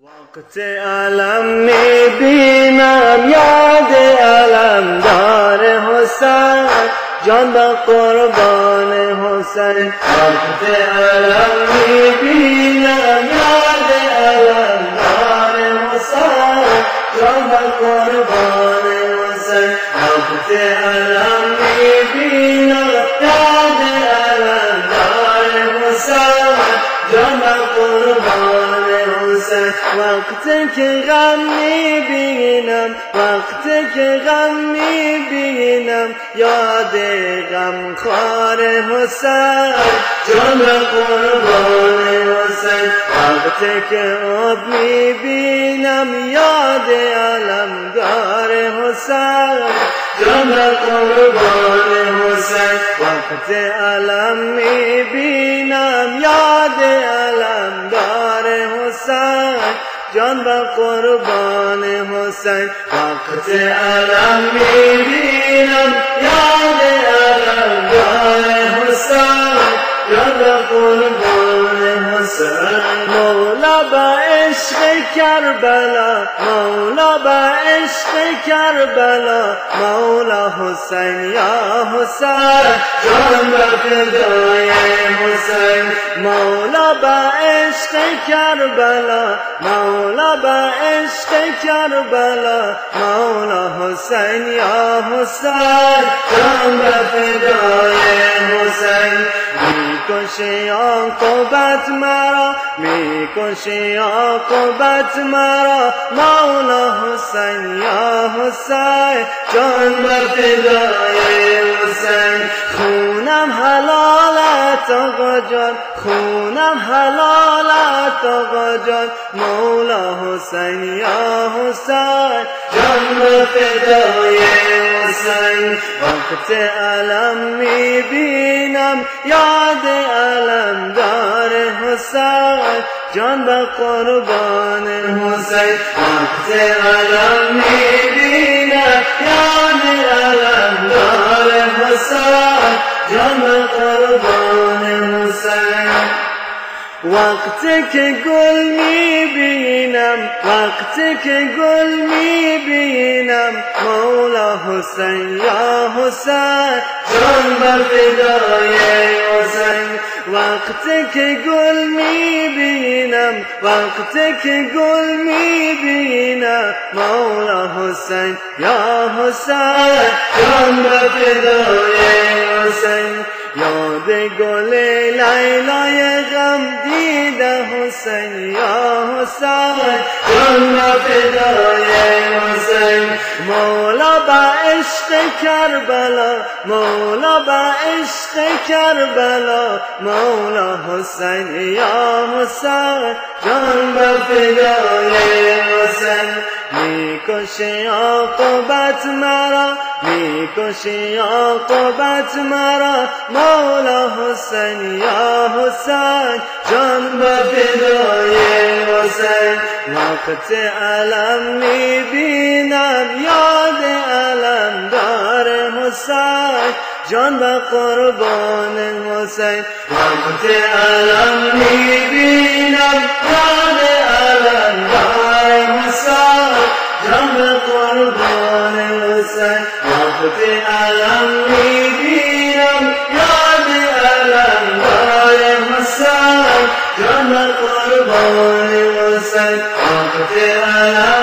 وقت علم میبینم یاد علم دار حسین، جان به قربان حسین. وقت علم میبینم یاد علم دار حسین، جان به قربان حسین. وقت علم میبینم یاد علم دار حسین، جان به قربان حسین. وقتی که غم میبینم، وقتی که غم میبینم یاد غم خوار حسین، جان به قربان حسین. وقتی که آب میبینم یاد علمدار حسین، جان به قربان حسین. وقتی علم میبینم یاد علمدار حسین، جان به قربان حسین. وقتی علم میبینم یاد علمدار حسین، جان به قربان حسین. مولا به عشق کربلا، مولا به عشق کربلا، مولا حسین یا حسین، جان به فدای حسین. مولا به عشق کربلا، مولا به عشق کربلا، مولا حسین یا حسین، جان به فدای حسین. میکشی عاقبت مرا، میکشی عاقبت مرا، مولا حسین یا حسین، جان به فدای حسین. خونم حلالت آقا جان، خونم حلالت آقا جان، مولا حسین یا حسین، جان به فدای حسین. وقت علم میبینم یاد علمدار حسین، جان به قربان حسین. وقت علم میبینم یاد علمدار حسین، جان به قربان حسین. وقتی که گل میبینم، وقتی که گل میبینم، مولا حسین یا حسین، جان به فدای حسین. وقتی که گل میبینم، وقتی که گل میبینم، مولا حسین یا حسین، جان به فدای حسین. یاد گل لیلای غم دیده حسین یا حسین، جان به فدای حسین. مولا به عشق کربلا، مولا به عشق کربلا، مولا حسین یا حسین، جان به فدای حسین. میکشی عاقبت مرا، میکشی عاقبت مرا، مولا حسین یا حسین، جان به فدای حسین. وقت علم میبینم یاد علمدار حسین، جان به قربان حسین. وقت علم میبینم یاد علمدار حسین، جان به قربان حسین. وقت علم میبینم یاد علمدار حسین، جان به قربان حسین. وقت علم